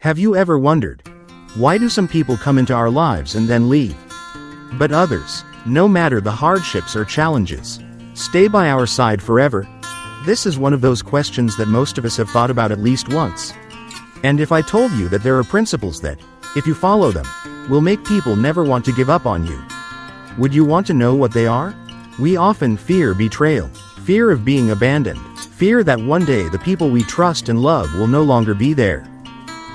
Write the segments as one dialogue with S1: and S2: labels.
S1: Have you ever wondered, why do some people come into our lives and then leave? But others, no matter the hardships or challenges, stay by our side forever? This is one of those questions that most of us have thought about at least once. And if I told you that there are principles that, if you follow them, will make people never want to give up on you, would you want to know what they are? We often fear betrayal, fear of being abandoned, fear that one day the people we trust and love will no longer be there.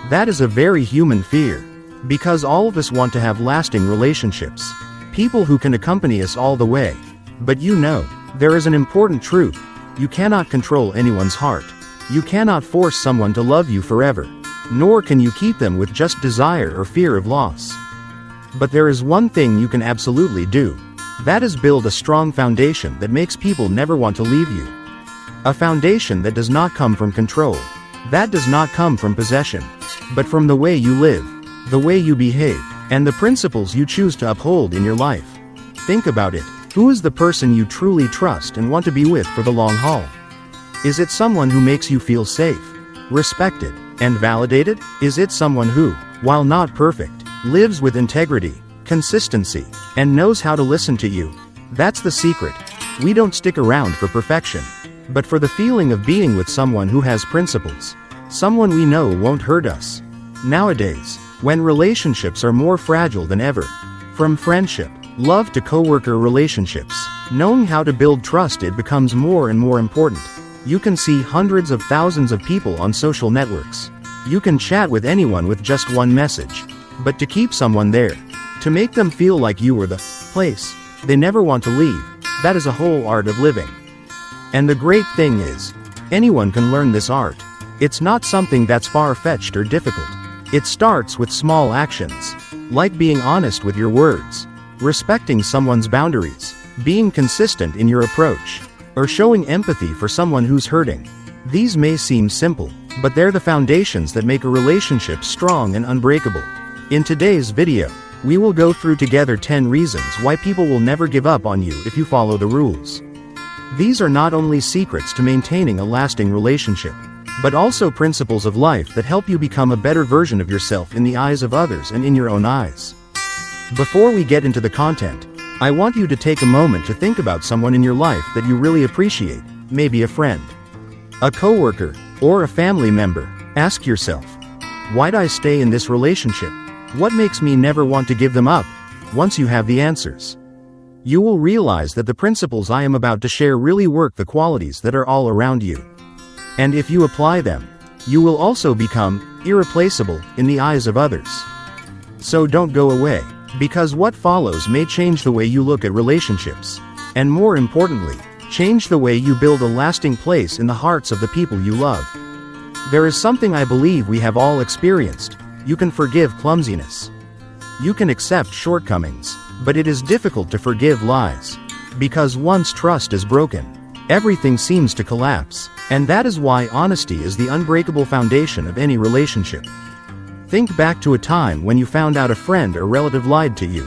S1: That is a very human fear, because all of us want to have lasting relationships, people who can accompany us all the way. But you know, there is an important truth: you cannot control anyone's heart. You cannot force someone to love you forever, nor can you keep them with just desire or fear of loss. But there is one thing you can absolutely do. That is build a strong foundation that makes people never want to leave you. A foundation that does not come from control. That does not come from possession, but from the way you live, the way you behave, and the principles you choose to uphold in your life. Think about it. Who is the person you truly trust and want to be with for the long haul? Is it someone who makes you feel safe, respected, and validated? Is it someone who, while not perfect, lives with integrity, consistency, and knows how to listen to you? That's the secret. We don't stick around for perfection, but for the feeling of being with someone who has principles, someone we know won't hurt us. Nowadays, when relationships are more fragile than ever, from friendship, love to coworker relationships, knowing how to build trust, it becomes more and more important. You can see hundreds of thousands of people on social networks. You can chat with anyone with just one message. But to keep someone there, to make them feel like you were the place they never want to leave, that is a whole art of living. And the great thing is, anyone can learn this art. It's not something that's far-fetched or difficult. It starts with small actions, like being honest with your words, respecting someone's boundaries, being consistent in your approach, or showing empathy for someone who's hurting. These may seem simple, but they're the foundations that make a relationship strong and unbreakable. In today's video, we will go through together 10 reasons why people will never give up on you if you follow the rules. These are not only secrets to maintaining a lasting relationship, but also principles of life that help you become a better version of yourself in the eyes of others and in your own eyes. Before we get into the content, I want you to take a moment to think about someone in your life that you really appreciate, maybe a friend, a coworker, or a family member. Ask yourself, why'd I stay in this relationship? What makes me never want to give them up? Once you have the answers, you will realize that the principles I am about to share really work the qualities that are all around you. And if you apply them, you will also become irreplaceable in the eyes of others. So don't go away, because what follows may change the way you look at relationships, and more importantly, change the way you build a lasting place in the hearts of the people you love. There is something I believe we have all experienced. You can forgive clumsiness. You can accept shortcomings, but it is difficult to forgive lies. Because once trust is broken, everything seems to collapse. And that is why honesty is the unbreakable foundation of any relationship. Think back to a time when you found out a friend or relative lied to you.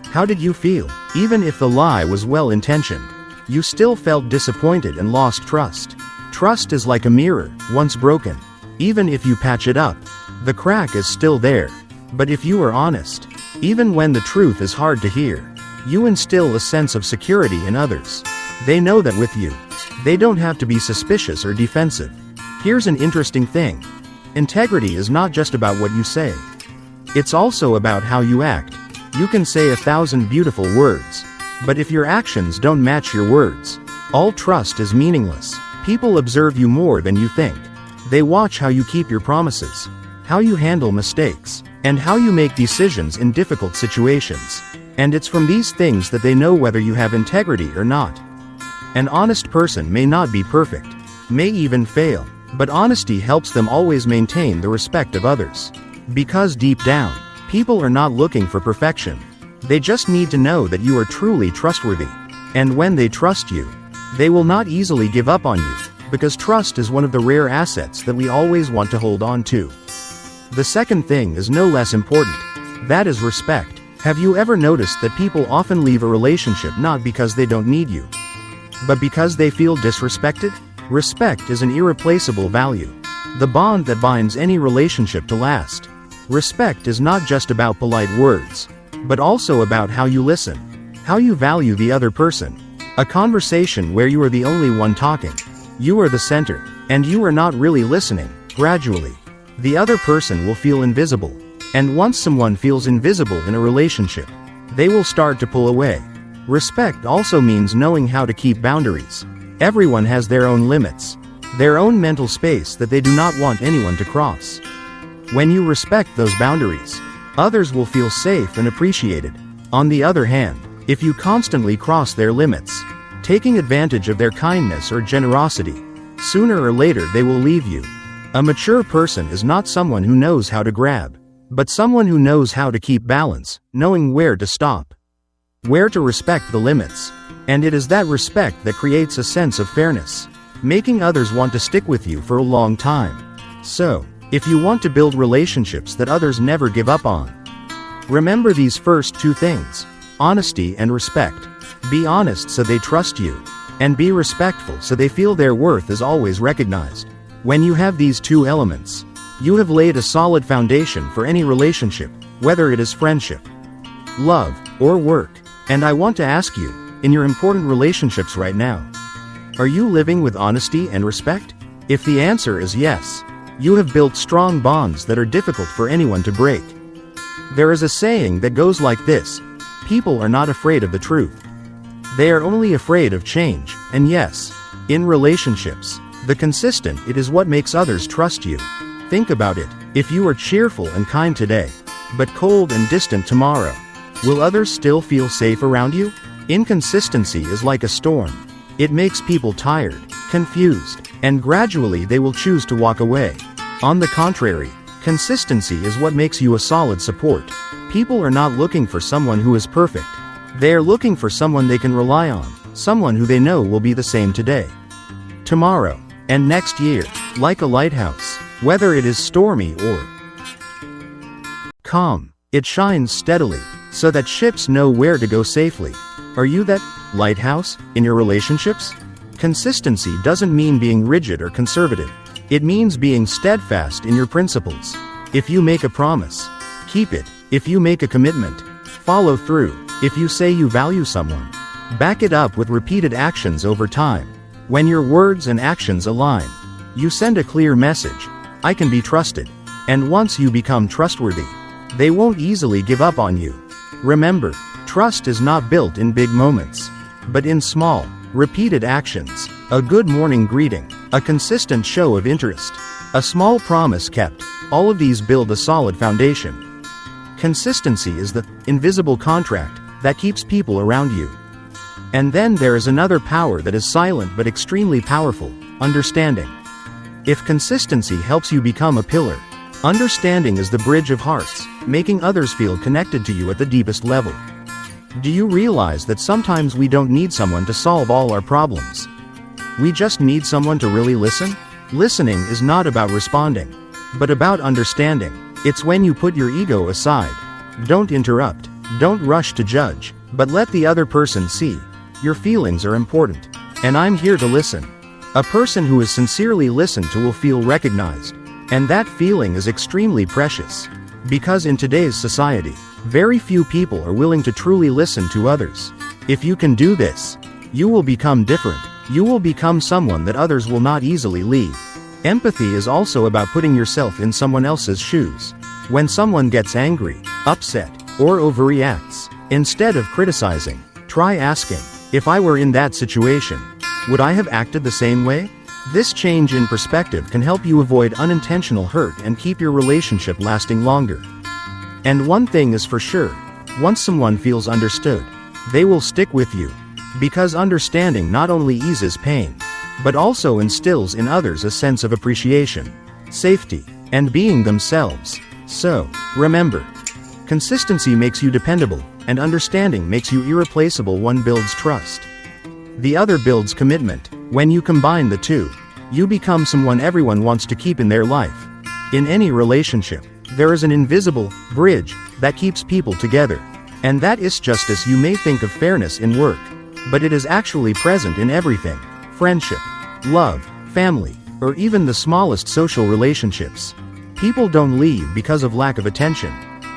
S1: How did you feel? Even if the lie was well-intentioned, you still felt disappointed and lost trust. Trust is like a mirror. Once broken, even if you patch it up, the crack is still there. But if you are honest, even when the truth is hard to hear, you instill a sense of security in others. They know that with you, they don't have to be suspicious or defensive. Here's an interesting thing. Integrity is not just about what you say. It's also about how you act. You can say 1,000 beautiful words, but if your actions don't match your words, all trust is meaningless. People observe you more than you think. They watch how you keep your promises, how you handle mistakes, and how you make decisions in difficult situations. And it's from these things that they know whether you have integrity or not. An honest person may not be perfect, may even fail, but honesty helps them always maintain the respect of others. Because deep down, people are not looking for perfection. They just need to know that you are truly trustworthy. And when they trust you, they will not easily give up on you, because trust is one of the rare assets that we always want to hold on to. The second thing is no less important. That is respect. Have you ever noticed that people often leave a relationship not because they don't need you, but because they feel disrespected? Respect is an irreplaceable value. the bond that binds any relationship to last. Respect is not just about polite words, but also about how you listen, how you value the other person. A conversation where you are the only one talking, you are the center, and you are not really listening. Gradually, the other person will feel invisible. And once someone feels invisible in a relationship, they will start to pull away. Respect also means knowing how to keep boundaries. Everyone has their own limits, their own mental space that they do not want anyone to cross. When you respect those boundaries, others will feel safe and appreciated. On the other hand, if you constantly cross their limits, taking advantage of their kindness or generosity, sooner or later they will leave you. A mature person is not someone who knows how to grab, but someone who knows how to keep balance, knowing where to stop, where to respect the limits. And it is that respect that creates a sense of fairness, making others want to stick with you for a long time. So, if you want to build relationships that others never give up on, remember these first two things: honesty and respect. Be honest so they trust you, and be respectful so they feel their worth is always recognized. When you have these two elements, you have laid a solid foundation for any relationship, whether it is friendship, love, or work. And I want to ask you, in your important relationships right now, are you living with honesty and respect? If the answer is yes, you have built strong bonds that are difficult for anyone to break. There is a saying that goes like this: people are not afraid of the truth. They are only afraid of change. And yes, in relationships, the consistent it is what makes others trust you. Think about it. If you are cheerful and kind today, but cold and distant tomorrow, will others still feel safe around you? Inconsistency is like a storm. It makes people tired, confused, and gradually they will choose to walk away. On the contrary, consistency is what makes you a solid support. People are not looking for someone who is perfect. They are looking for someone they can rely on, someone who they know will be the same today, tomorrow, and next year. Like a lighthouse, whether it is stormy or calm, it shines steadily, so that ships know where to go safely. Are you that lighthouse in your relationships? Consistency doesn't mean being rigid or conservative. It means being steadfast in your principles. If you make a promise, keep it. If you make a commitment, follow through. If you say you value someone, back it up with repeated actions over time. When your words and actions align, you send a clear message: I can be trusted. And once you become trustworthy, they won't easily give up on you. Remember, trust is not built in big moments, but in small, repeated actions. A good morning greeting, a consistent show of interest, a small promise kept. All of these build a solid foundation. Consistency is the invisible contract that keeps people around you. And then there is another power that is silent but extremely powerful: understanding. If consistency helps you become a pillar, understanding is the bridge of hearts, making others feel connected to you at the deepest level. Do you realize that sometimes we don't need someone to solve all our problems? We just need someone to really listen? Listening is not about responding, but about understanding. It's when you put your ego aside. Don't interrupt, don't rush to judge, but let the other person see. Your feelings are important, and I'm here to listen. A person who is sincerely listened to will feel recognized, and that feeling is extremely precious. Because in today's society, very few people are willing to truly listen to others. If you can do this, you will become different. You will become someone that others will not easily leave. Empathy is also about putting yourself in someone else's shoes. When someone gets angry, upset, or overreacts, instead of criticizing, try asking, if I were in that situation, would I have acted the same way? This change in perspective can help you avoid unintentional hurt and keep your relationship lasting longer. And one thing is for sure, once someone feels understood, they will stick with you. Because understanding not only eases pain, but also instills in others a sense of appreciation, safety, and being themselves. So, remember, consistency makes you dependable, and understanding makes you irreplaceable. One builds trust, the other builds commitment. When you combine the two, you become someone everyone wants to keep in their life. In any relationship, there is an invisible bridge that keeps people together. And that is justice. You may think of fairness in work, but it is actually present in everything: friendship, love, family, or even the smallest social relationships. People don't leave because of lack of attention.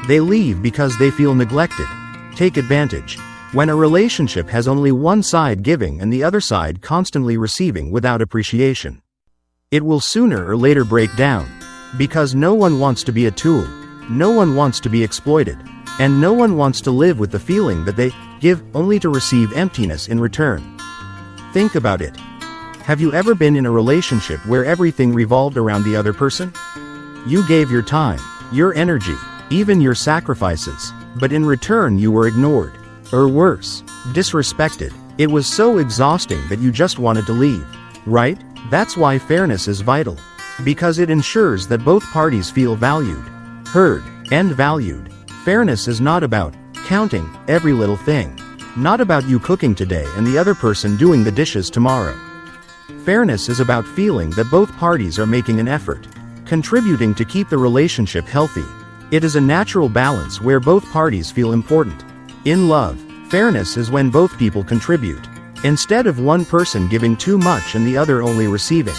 S1: They leave because they feel neglected. Take advantage. When a relationship has only one side giving and the other side constantly receiving without appreciation, it will sooner or later break down. Because no one wants to be a tool, no one wants to be exploited, and no one wants to live with the feeling that they give only to receive emptiness in return. Think about it. Have you ever been in a relationship where everything revolved around the other person? You gave your time, your energy, even your sacrifices, but in return you were ignored, or worse, disrespected. It was so exhausting that you just wanted to leave, right? That's why fairness is vital. Because it ensures that both parties feel valued, heard, and valued. Fairness is not about counting every little thing. Not about you cooking today and the other person doing the dishes tomorrow. Fairness is about feeling that both parties are making an effort, contributing to keep the relationship healthy. It is a natural balance where both parties feel important. In love, fairness is when both people contribute, instead of one person giving too much and the other only receiving.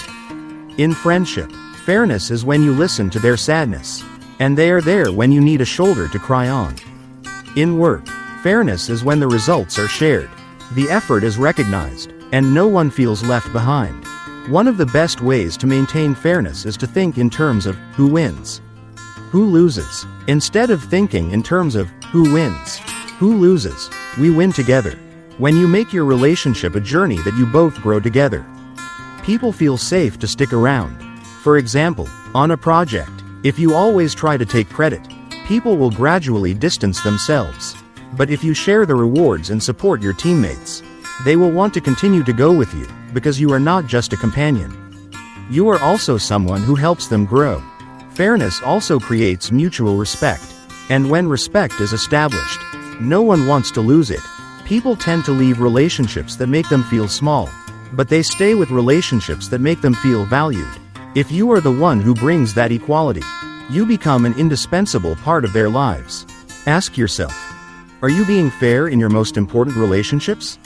S1: In friendship, fairness is when you listen to their sadness, and they are there when you need a shoulder to cry on. In work, fairness is when the results are shared, the effort is recognized, and no one feels left behind. One of the best ways to maintain fairness is to think in terms of who wins, who loses, instead of thinking in terms of who wins, who loses. We win together. When you make your relationship a journey that you both grow together, people feel safe to stick around. For example, on a project, if you always try to take credit, people will gradually distance themselves. But if you share the rewards and support your teammates, they will want to continue to go with you, because you are not just a companion. You are also someone who helps them grow. Fairness also creates mutual respect. And when respect is established, no one wants to lose it. People tend to leave relationships that make them feel small, but they stay with relationships that make them feel valued. If you are the one who brings that equality, you become an indispensable part of their lives. Ask yourself, are you being fair in your most important relationships?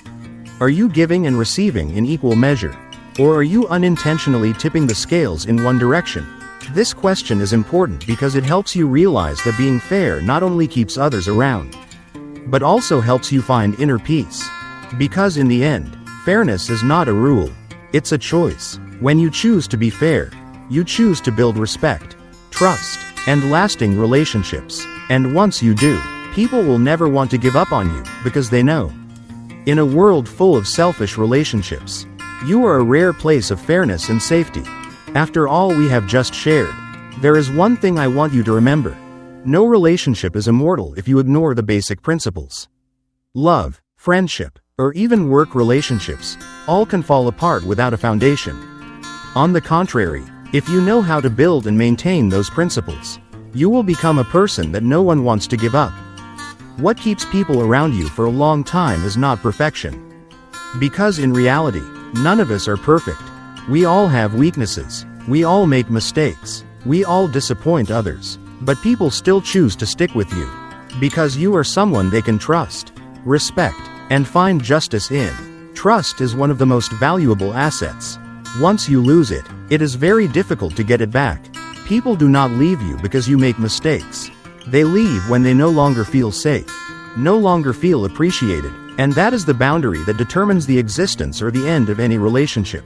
S1: Are you giving and receiving in equal measure? Or are you unintentionally tipping the scales in one direction? This question is important because it helps you realize that being fair not only keeps others around, but also helps you find inner peace. Because in the end, fairness is not a rule, it's a choice. When you choose to be fair, you choose to build respect, trust, and lasting relationships. And once you do, people will never want to give up on you, because they know. In a world full of selfish relationships, you are a rare place of fairness and safety. After all we have just shared, there is one thing I want you to remember. No relationship is immortal if you ignore the basic principles. Love, friendship, or even work relationships, all can fall apart without a foundation. On the contrary, if you know how to build and maintain those principles, you will become a person that no one wants to give up. What keeps people around you for a long time is not perfection. Because in reality, none of us are perfect. We all have weaknesses. We all make mistakes. We all disappoint others. But people still choose to stick with you. Because you are someone they can trust, respect, and find justice in. Trust is one of the most valuable assets. Once you lose it, it is very difficult to get it back. People do not leave you because you make mistakes. They leave when they no longer feel safe, no longer feel appreciated, and that is the boundary that determines the existence or the end of any relationship.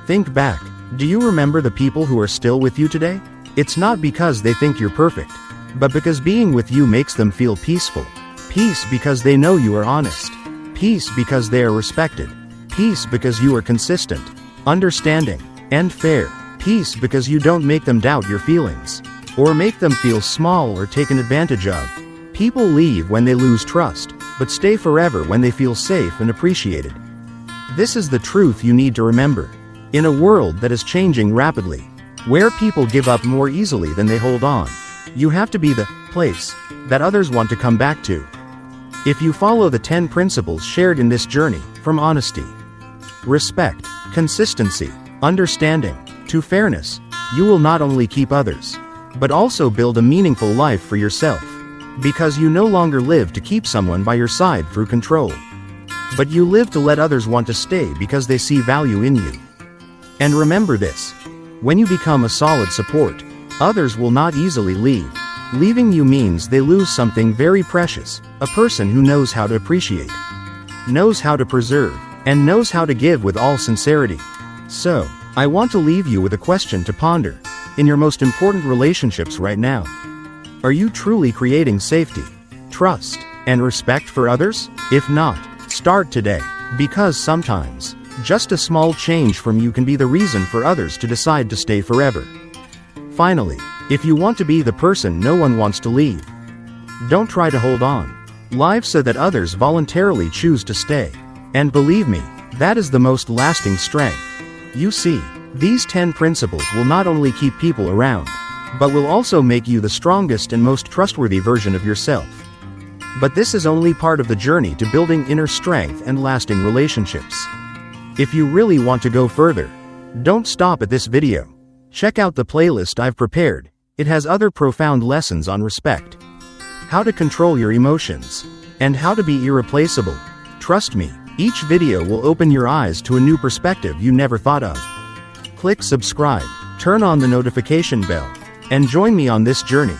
S1: Think back. Do you remember the people who are still with you today? It's not because they think you're perfect, but because being with you makes them feel peaceful. Peace because they know you are honest. Peace because they are respected. Peace because you are consistent, understanding, and fair. Peace because you don't make them doubt your feelings, or make them feel small or taken advantage of. People leave when they lose trust, but stay forever when they feel safe and appreciated. This is the truth you need to remember. In a world that is changing rapidly, where people give up more easily than they hold on, you have to be the place that others want to come back to. If you follow the 10 principles shared in this journey, from honesty, respect, consistency, understanding, to fairness, you will not only keep others, but also build a meaningful life for yourself. Because you no longer live to keep someone by your side through control, but you live to let others want to stay because they see value in you. And remember this, When you become a solid support, others will not easily leave. Leaving you means they lose something very precious, a person who knows how to appreciate, knows how to preserve, and knows how to give with all sincerity. So, I want to leave you with a question to ponder. In your most important relationships right now, are you truly creating safety, trust, and respect for others? If not, start today, because sometimes, just a small change from you can be the reason for others to decide to stay forever. Finally, if you want to be the person no one wants to leave, don't try to hold on. Live so that others voluntarily choose to stay. And believe me, that is the most lasting strength. You see, these 10 principles will not only keep people around, but will also make you the strongest and most trustworthy version of yourself. But this is only part of the journey to building inner strength and lasting relationships. If you really want to go further, don't stop at this video. Check out the playlist I've prepared. It has other profound lessons on respect, how to control your emotions, and how to be irreplaceable. Trust me, each video will open your eyes to a new perspective you never thought of. Click subscribe, turn on the notification bell, and join me on this journey.